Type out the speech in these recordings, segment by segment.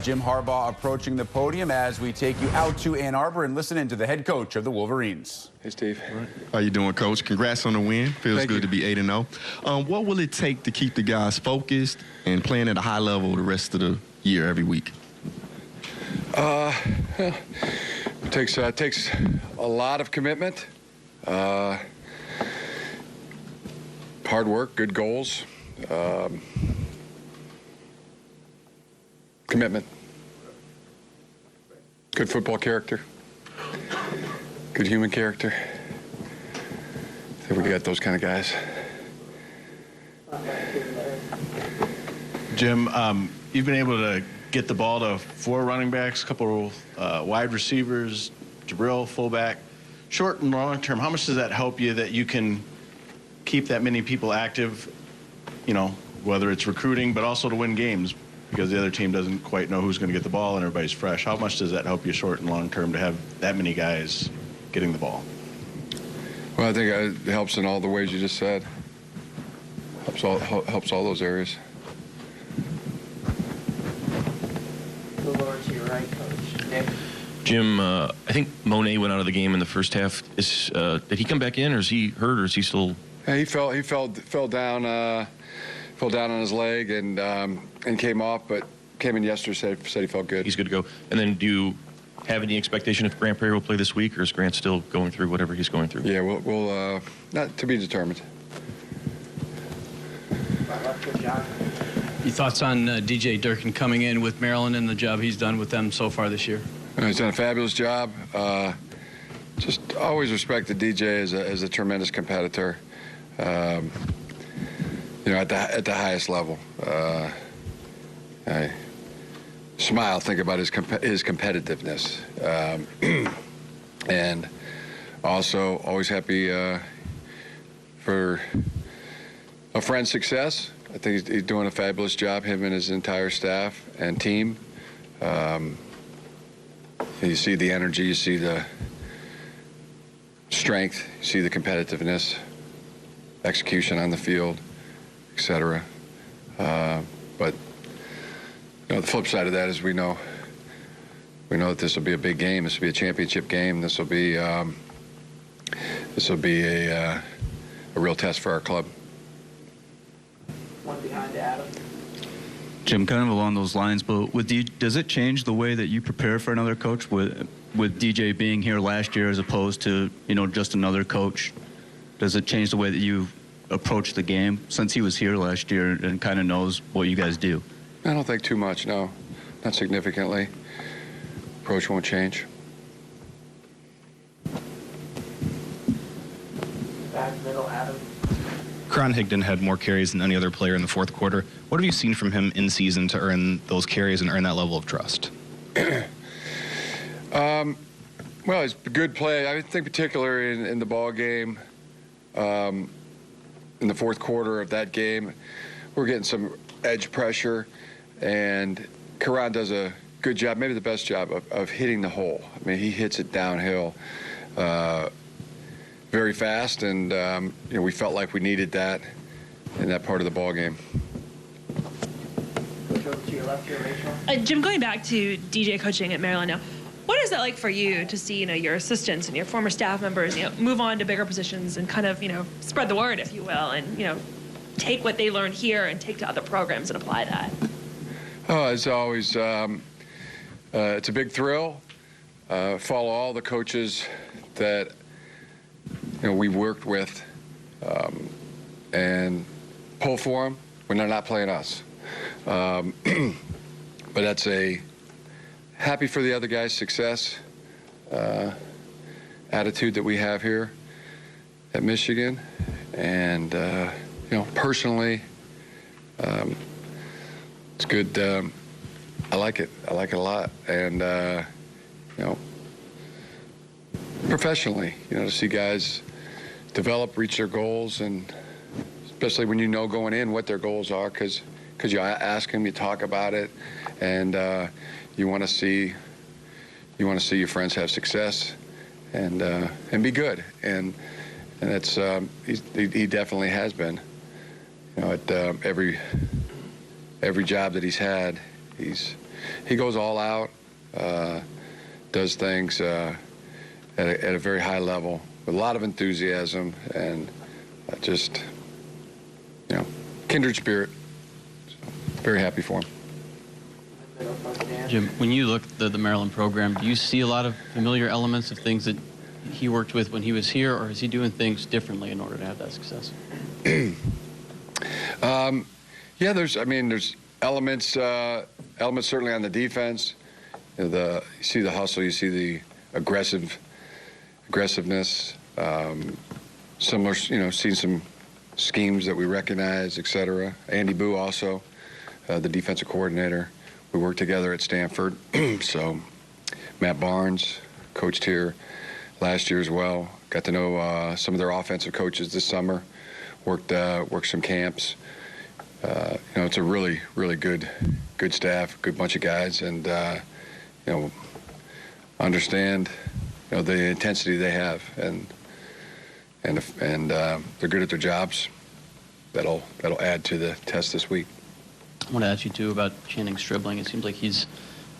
Jim Harbaugh approaching the podium as we take you out to Ann Arbor and listen in to the head coach of the Wolverines. Hey, Steve. How you doing, Coach? Congrats on the win. Feels good to be 8-0. What will it take to keep the guys focused and playing at a high level the rest of the year every week? It takes a lot of commitment, hard work, good goals, commitment, good football character, good human character. I think we got those kind of guys. Jim, you've been able to get the ball to 4 running backs, a couple wide receivers, Jabril, fullback. Short and long term, how much does that help you that you can keep that many people active, you know, whether it's recruiting, but also to win games because the other team doesn't quite know who's going to get the ball and everybody's fresh? How much does that help you short and long term to have that many guys getting the ball? Well, I think it helps in all the ways you just said. Helps all those areas. Over to your right, Coach. Nick. Jim, I think Monet went out of the game in the first half. Did he come back in, or is he hurt, or is he still? Yeah, he fell down on his leg and came off, but came in yesterday. Said he felt good. He's good to go. And then, do you have any expectation if Grant Perry will play this week, or is Grant still going through whatever he's going through? Yeah, we'll not to be determined. Your thoughts on DJ Durkin coming in with Maryland and the job he's done with them so far this year? He's done a fabulous job. Just always respected DJ as a tremendous competitor. You know, at the highest level. I smile, think about his competitiveness, and also always happy for a friend's success. I think he's doing a fabulous job, him and his entire staff and team. You see the energy, you see the strength, you see the competitiveness, execution on the field, etc. But you know, the flip side of that is we know that this will be a big game. This will be a championship game. This will be a real test for our club. One behind Adam. Jim, kind of along those lines, but does it change the way that you prepare for another coach with DJ being here last year as opposed to, you know, just another coach? Does it change the way that you approach the game since he was here last year and kind of knows what you guys do? I don't think too much, no. Not significantly. Approach won't change. Back middle, Adam. Karan Higdon had more carries than any other player in the fourth quarter. What have you seen from him in season to earn those carries and earn that level of trust? Well, it's a good play. I think particularly in the ball game, in the fourth quarter of that game, we're getting some edge pressure, and Karan does a good job, maybe the best job, of hitting the hole. I mean, he hits it downhill very fast, and you know, we felt like we needed that in that part of the ball game. Over to your left here, Rachel. Jim, going back to DJ coaching at Maryland now, what is that like for you to see, you know, your assistants and your former staff members, you know, move on to bigger positions and kind of, you know, spread the word, if you will, and, you know, take what they learned here and take to other programs and apply that? Oh, it's always it's a big thrill. Follow all the coaches that we've worked with, and pull for them when they're not playing us. But that's happy for the other guys' success attitude that we have here at Michigan, and personally, it's good. I like it. I like it a lot, and professionally, to see guys develop, reach their goals, and especially when you know going in what their goals are, because you ask them, you talk about it, and you want to see your friends have success and be good, and that's he definitely has been. At every job that he's had, he's he goes all out, does things at a very high level with a lot of enthusiasm and just, kindred spirit. So, very happy for him. Jim, when you look at the Maryland program, do you see a lot of familiar elements of things that he worked with when he was here, or is he doing things differently in order to have that success? Yeah, there's elements certainly on the defense. You see the hustle, you see the aggressiveness. Similar, seen some schemes that we recognize, etc. Andy Boo also, the defensive coordinator. We worked together at Stanford. So Matt Barnes coached here last year as well. Got to know some of their offensive coaches this summer. Worked some camps. It's a really, really good staff, good bunch of guys, and understand the intensity they have, and they're good at their jobs. That'll add to the test this week. I want to ask you too about Channing Stribling. It seems like he's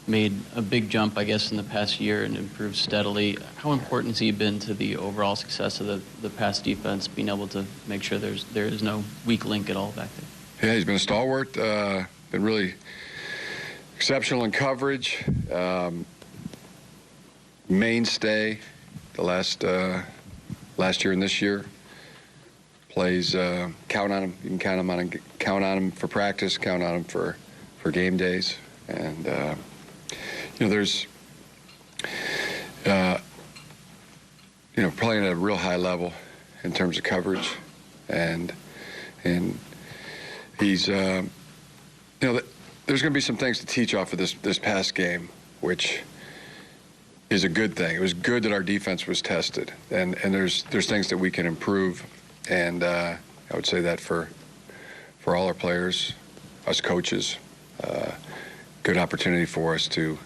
made a big jump, I guess, in the past year and improved steadily. How important has he been to the overall success of the pass defense, being able to make sure there is no weak link at all back there? Yeah, he's been a stalwart, been really exceptional in coverage, mainstay the last year and this year. Plays, count on him. You can count on him for practice, count on him for game days, and there's playing at a real high level in terms of coverage, and he's there's going to be some things to teach off of this past game, which is a good thing. It was good that our defense was tested, and there's things that we can improve, and I would say that for all our players, us coaches, good opportunity for us to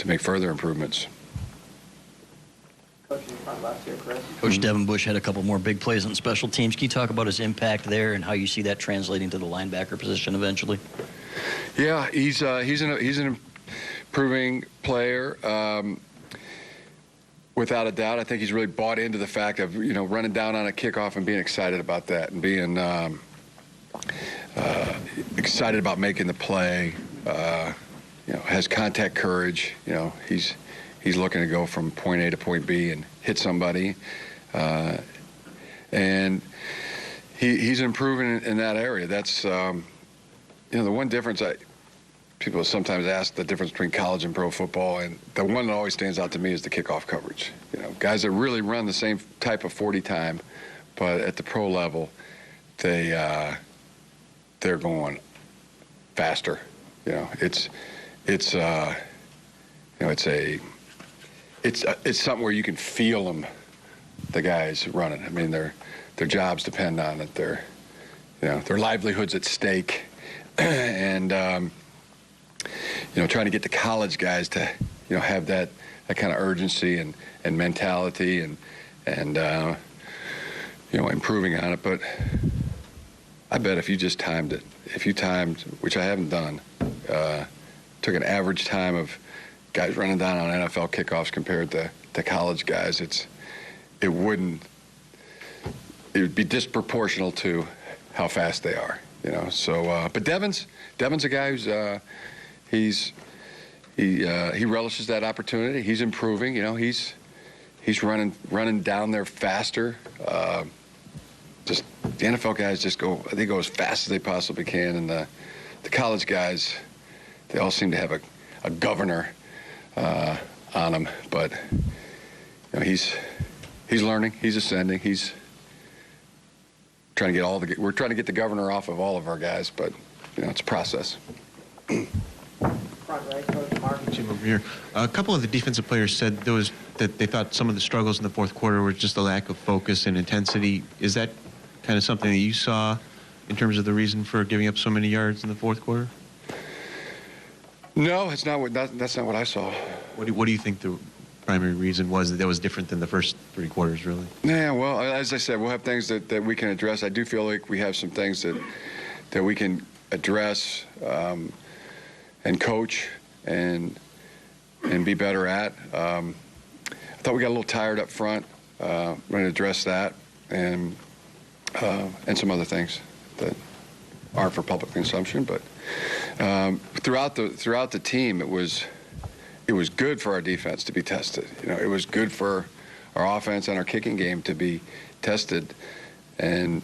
make further improvements. Coach Devin Bush had a couple more big plays on special teams. Can you talk about his impact there and how you see that translating to the linebacker position eventually? Yeah, he's an improving player. Without a doubt, I think he's really bought into the fact of running down on a kickoff and being excited about that, and being excited about making the play. Has contact courage. He's looking to go from point A to point B and hit somebody, and he's improving in that area. That's the one difference. People sometimes ask the difference between college and pro football, and the one that always stands out to me is the kickoff coverage. Guys that really run the same type of 40 time, but at the pro level, they're going faster. It's something where you can feel them, the guys running. I mean, their jobs depend on it. Their livelihoods at stake, and trying to get the college guys to have that kind of urgency and mentality and improving on it. But I bet if you just timed it, which I haven't done, took an average time of guys running down on NFL kickoffs compared to college guys, it would be disproportional to how fast they are, So, but Devin's a guy who's he relishes that opportunity. He's improving, He's running down there faster. Just the NFL guys go as fast as they possibly can, and the college guys, they all seem to have a governor on them. But he's learning, he's ascending, he's trying to get we're trying to get the governor off of all of our guys, but it's a process. Jim, over here. A couple of the defensive players said that they thought some of the struggles in the fourth quarter were just a lack of focus and intensity. Is that kind of something that you saw in terms of the reason for giving up so many yards in the fourth quarter? No, it's not. That's not what I saw. What do you think the primary reason was that was different than the first three quarters, really? Yeah, well, as I said, we'll have things that we can address. I do feel like we have some things that we can address and coach and be better at. I thought we got a little tired up front. We're going to address that and some other things that aren't for public consumption. But throughout the team, it was good for our defense to be tested. It was good for our offense and our kicking game to be tested, and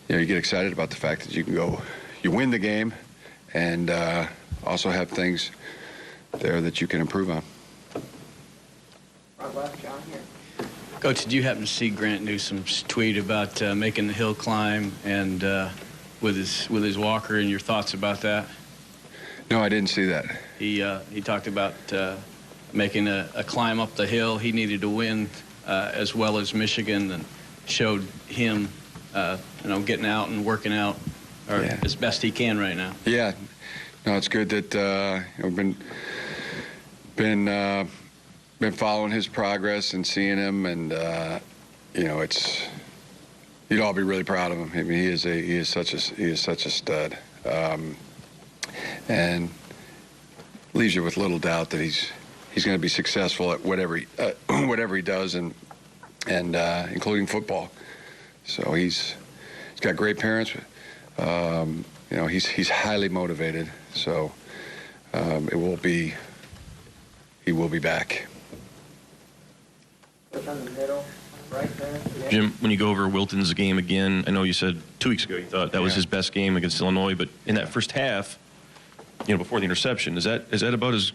you get excited about the fact that you win the game, and also have things there that you can improve on. Right left, John here. Coach, did you happen to see Grant Newsom's tweet about making the hill climb and with his walker, and your thoughts about that? No, I didn't see that. He talked about making a climb up the hill. He needed to win as well as Michigan, and showed him getting out and working out as best he can right now. Yeah, no, it's good that we've been following his progress and seeing him, and you'd all be really proud of him. I mean, he is such a stud, and leaves you with little doubt that he's going to be successful at whatever he does, and including football. So he's got great parents. He's highly motivated. So he will be back. On the middle, right there. Jim, when you go over Wilton's game again, I know you said 2 weeks ago you thought that was his best game against Illinois, but in that first half, before the interception, is that about as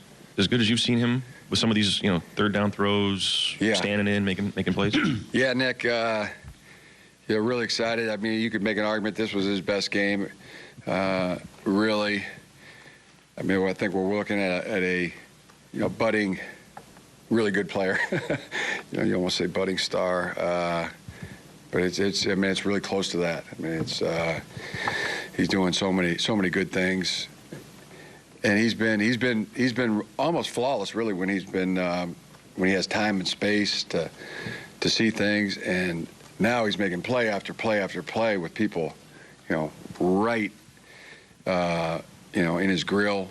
good as you've seen him with some of these, third down throws, standing in, making plays? Yeah, Nick, really excited. I mean, you could make an argument this was his best game. Really, I mean, I think we're looking at a budding, really good player. You almost say budding star, but it's really close to that. I mean, he's doing so many good things, and he's been almost flawless, really, when he has time and space to see things. And now he's making play after play after play with people, right, in his grill.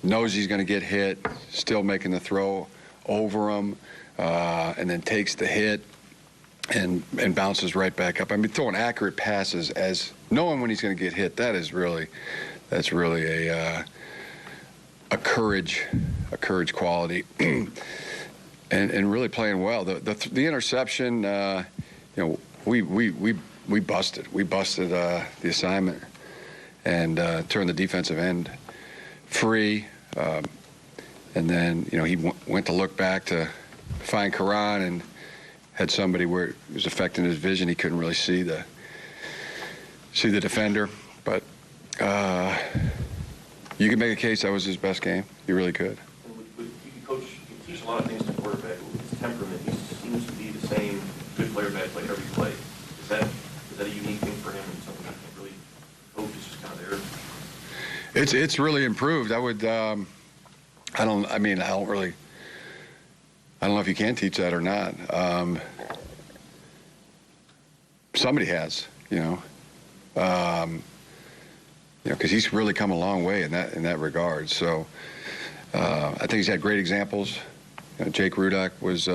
Knows he's going to get hit, still making the throw over him, and then takes the hit and bounces right back up. I mean, throwing accurate passes as knowing when he's going to get hit. That's really a courage quality, and really playing well. The interception, we busted the assignment and turned the defensive end free, and then he went to look back to find Karan and had somebody where it was affecting his vision. He couldn't really see the defender, but you can make a case that was his best game. He really could. Coach, you teach a lot of things to quarterback. His temperament, he seems to be the same good player, bad player every play. Is that a unique thing for him, and something that really coach is just kind of there? It's really improved. I don't know if you can teach that or not. Somebody has, because he's really come a long way in that regard. So I think he's had great examples. Jake Rudock was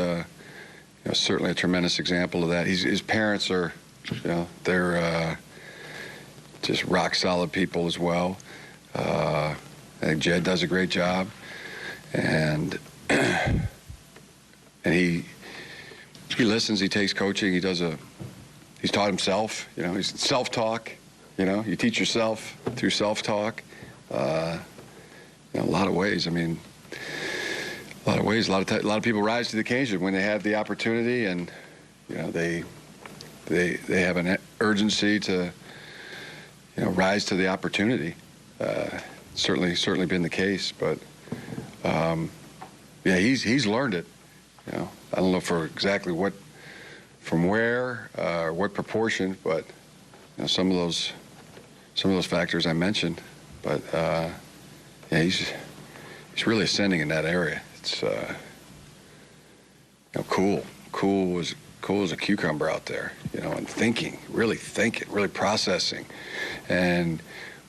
certainly a tremendous example of that. His parents are, they're just rock solid people as well. I think Jed does a great job, and he listens. He takes coaching. He's taught himself. He's self-talk. You teach yourself through self-talk. A lot of ways. I mean, a lot of ways. A lot of people rise to the occasion when they have the opportunity, and they have an urgency to rise to the opportunity. Certainly been the case, but he's learned it. I don't know for exactly from where, or what proportion, but some of those factors I mentioned. But he's really ascending in that area. It's cool as a cucumber out there, and thinking, really processing, and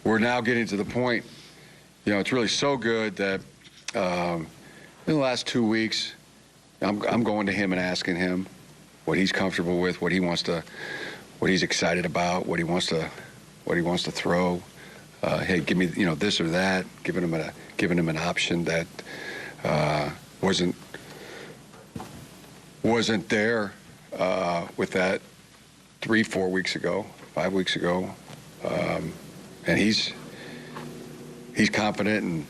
we're now getting to the point, it's really so good that In the last 2 weeks, I'm going to him and asking him what he's comfortable with, what he's excited about, what he wants to throw. Hey, give me this or that. Giving him an option that wasn't there with that 3-4 weeks ago, 5 weeks ago, and he's confident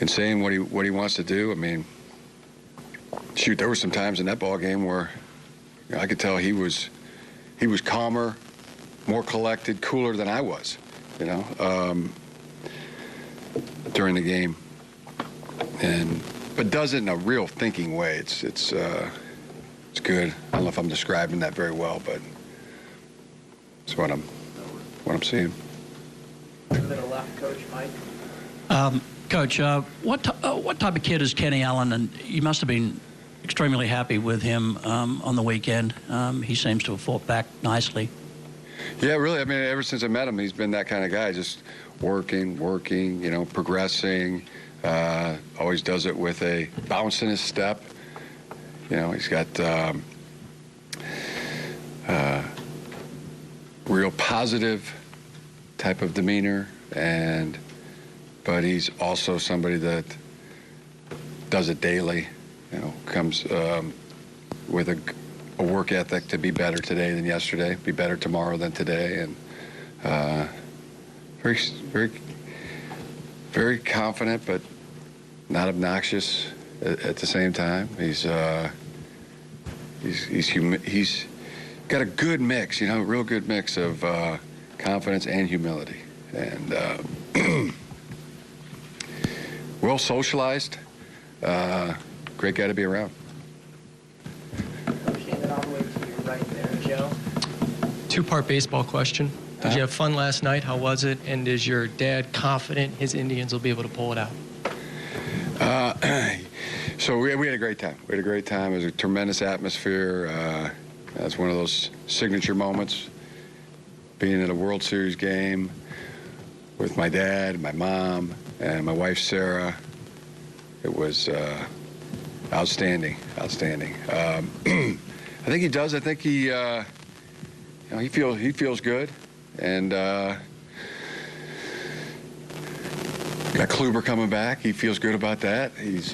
in saying what he wants to do. I mean, shoot, there were some times in that ball game where I could tell he was calmer, more collected, cooler than I was, during the game, but does it in a real thinking way. It's good. I don't know if I'm describing that very well, but it's what I'm seeing. Middle left, Coach Mike. Coach, what type of kid is Kenny Allen? And you must have been extremely happy with him on the weekend. He seems to have fought back nicely. Yeah, really. I mean, ever since I met him, he's been that kind of guy, just working, progressing. Always does it with a bounce in his step. He's got real positive type of demeanor, but he's also somebody that does it daily. Comes with a work ethic to be better today than yesterday, be better tomorrow than today, and very, very, very confident, but not obnoxious at the same time. He's got a good mix, a real good mix of confidence and humility, and well socialized. Great guy to be around. Coach, hand it all the way to your right there, Joe. Two-part baseball question. Did you have fun last night? How was it? And is your dad confident his Indians will be able to pull it out? So we had a great time. We had a great time. It was a tremendous atmosphere. That's one of those signature moments, being at a World Series game with my dad, my mom, and my wife, Sarah. It was outstanding. I think he does. I think he feels good, and got Kluber coming back. He feels good about that. He's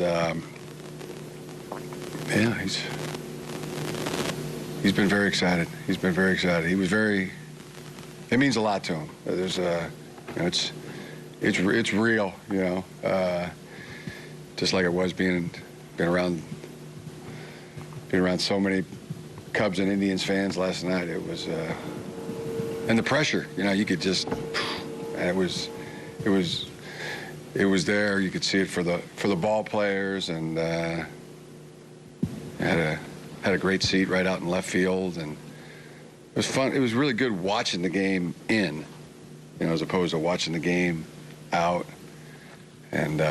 been very excited. It means a lot to him. There's it's real, just like it was being around so many Cubs and Indians fans last night. It was, and the pressure, you could just, and it was there. You could see it for the ball players, and had a great seat right out in left field, and it was fun. It was really good watching the game in, as opposed to watching the game out. And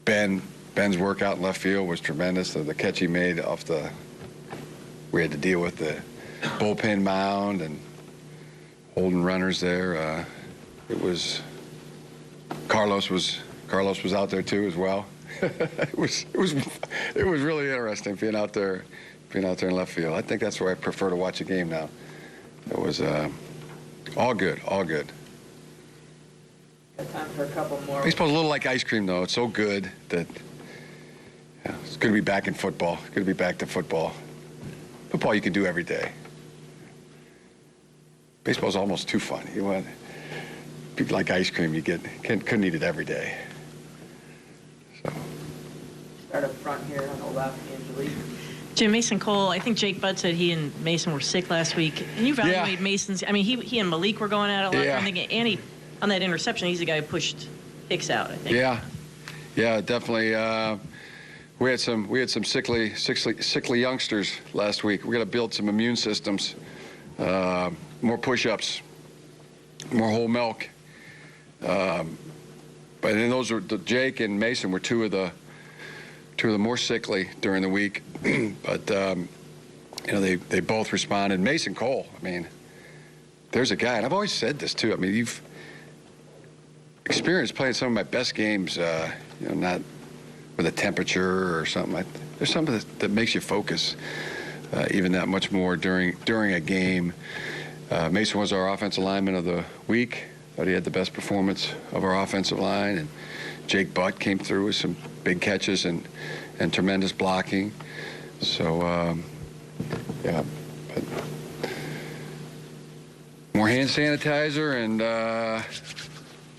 Ben's work out in left field was tremendous. The catch he made we had to deal with the bullpen mound and holding runners there. It was Carlos was out there too as well. It was really interesting being out there in left field. I think that's where I prefer to watch a game now. It was all good. Got time for a couple more. Baseball's a little like ice cream, though. It's so good that it's good to be back in football. Good to be back to football. Football you can do every day. Baseball's almost too fun. You want people like ice cream. Couldn't eat it every day. So. Start up front here on the left, Angelique. Jim, Mason Cole, I think Jake Butt said he and Mason were sick last week. And you evaluate Mason's, I mean, he and Malik were going at it a lot during the game. And on that interception, he's the guy who pushed Hicks out, I think. Yeah, definitely. We had some sickly youngsters last week. We got to build some immune systems, more push-ups, more whole milk. But then Jake and Mason were two of the more sickly during the week. But they both responded. Mason Cole, I mean, there's a guy, and I've always said this too. I mean, experience playing some of my best games, not with a temperature or something. There's something that makes you focus even that much more during a game. Mason was our offensive lineman of the week. Thought he had the best performance of our offensive line, and Jake Butt came through with some big catches and tremendous blocking. So, yeah, but more hand sanitizer and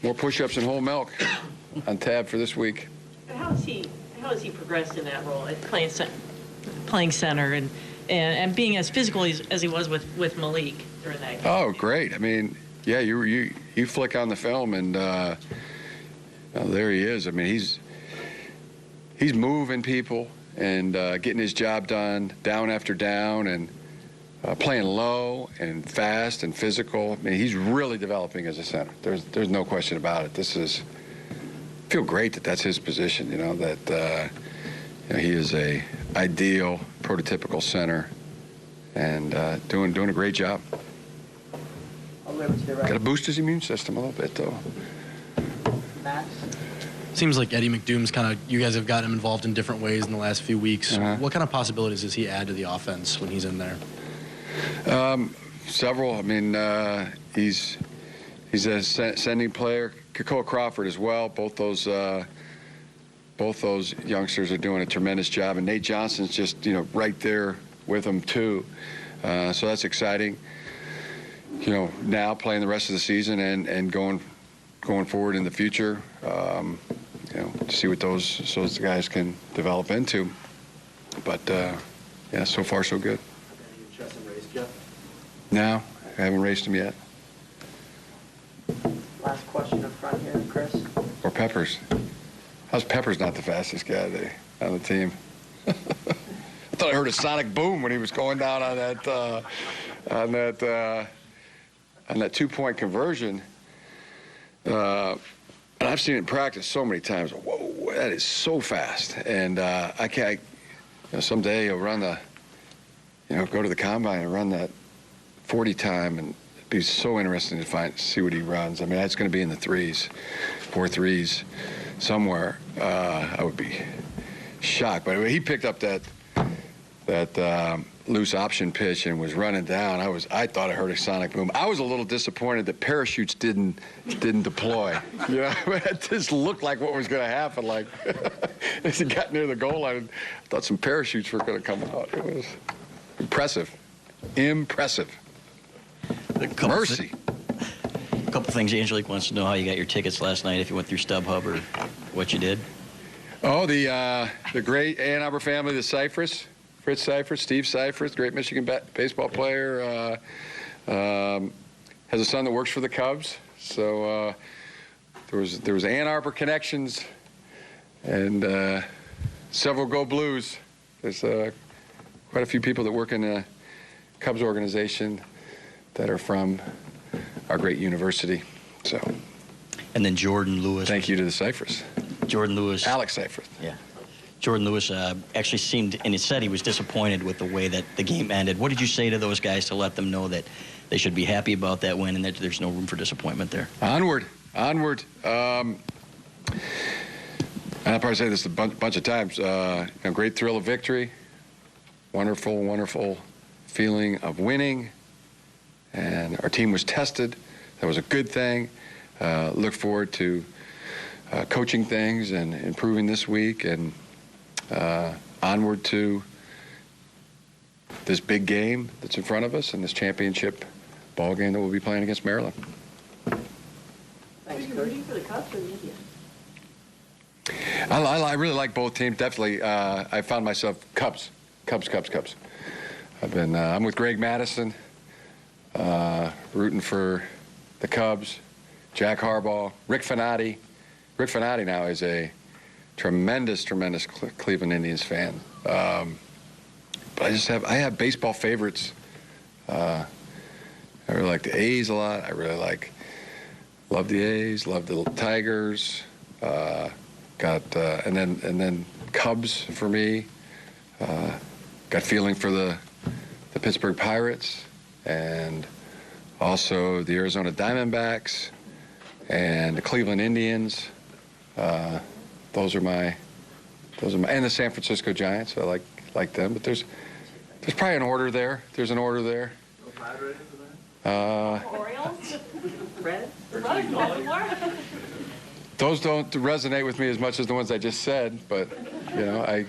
more push-ups and whole milk on tab for this week. How has he progressed in that role at playing center and being as physical as he was with Malik during that game? Oh, great. I mean, yeah, you flick on the film and there he is. I mean, he's moving people and getting his job done down after down and playing low and fast and physical. I mean, he's really developing as a center. There's no question about it. I feel great that that's his position, that he is a ideal, prototypical center and doing a great job. Got to boost his immune system a little bit, though. Max? Seems like Eddie McDoom's you guys have gotten him involved in different ways in the last few weeks. What kind of possibilities does he add to the offense when he's in there? Several. I mean, he's a sending player. Kakoa Crawford as well. Both those youngsters are doing a tremendous job, and Nate Johnson's just right there with them too. So that's exciting. Now playing the rest of the season and going forward in the future. To see what those guys can develop into. But yeah, so far so good. No, I haven't raced him yet. Last question up front here, Chris. Or Peppers. How's Peppers not the fastest guy on the team? I thought I heard a sonic boom when he was going down on that 2-point conversion. And I've seen it in practice so many times. Whoa, that is so fast. And I can't. Someday he'll run go to the combine and run that 40 time, and it'd be so interesting to see what he runs. I mean, that's going to be in the 4 threes somewhere. I would be shocked. But he picked up that loose option pitch and was running down. I thought I heard a sonic boom. I was a little disappointed that parachutes didn't deploy. It just looked like what was going to happen. Like as he got near the goal line, I thought some parachutes were going to come out. It was impressive. Mercy. A couple things. Angelique wants to know how you got your tickets last night, if you went through StubHub or what you did. Oh, the great Ann Arbor family, the Cyphers. Fritz Cyphers, Steve Cyphers, great Michigan baseball player, has a son that works for the Cubs. So there was Ann Arbor connections and several Go Blues. There's quite a few people that work in the Cubs organization that are from our great university. So. And then Jordan Lewis. Thank you to the Cyphers. Jordan Lewis. Alex Cyphers. Yeah. Jordan Lewis actually seemed, and he said he was disappointed with the way that the game ended. What did you say to those guys to let them know that they should be happy about that win and that there's no room for disappointment there? Onward. And I'll probably say this a bunch of times. Great thrill of victory. Wonderful feeling of winning. And our team was tested. That was a good thing. Look forward to coaching things and improving this week and onward to this big game that's in front of us and this championship ball game that we'll be playing against Maryland. Thanks, Are you rooting for the Cubs or the Indians? I really like both teams. Definitely, I found myself Cubs. I'm with Greg Madison, rooting for the Cubs, Jack Harbaugh, Rick Fanatti. Rick Fanatti now is a tremendous Cleveland Indians fan. But I have baseball favorites. I really like the A's a lot. I really love the A's, love the Tigers. And then Cubs for me. Got feeling for the Pittsburgh Pirates and also the Arizona Diamondbacks and the Cleveland Indians. Those are my, and the San Francisco Giants. I like them, but there's probably an order there. There's an order there. Orioles? Red? Baltimore? Those don't resonate with me as much as the ones I just said, but you know, I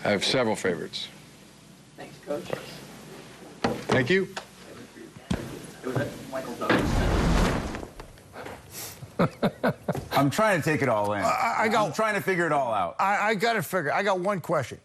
have several favorites. Thanks, Coach. Thank you. I'm trying to take it all in. I'm trying to figure it all out. I got it figured. I got one question.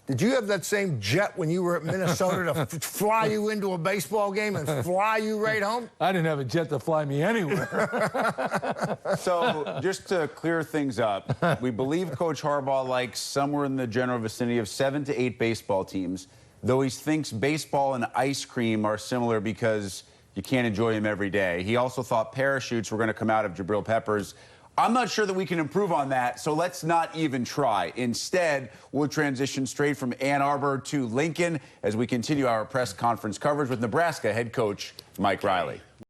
Did you have that same jet when you were at Minnesota to fly you into a baseball game and fly you right home? I didn't have a jet to fly me anywhere. So just to clear things up, we believe Coach Harbaugh likes somewhere in the general vicinity of 7 to 8 baseball teams, though he thinks baseball and ice cream are similar because you can't enjoy them every day. He also thought parachutes were going to come out of Jabril Peppers. I'm not sure that we can improve on that, so let's not even try. Instead, we'll transition straight from Ann Arbor to Lincoln as we continue our press conference coverage with Nebraska head coach Mike Riley.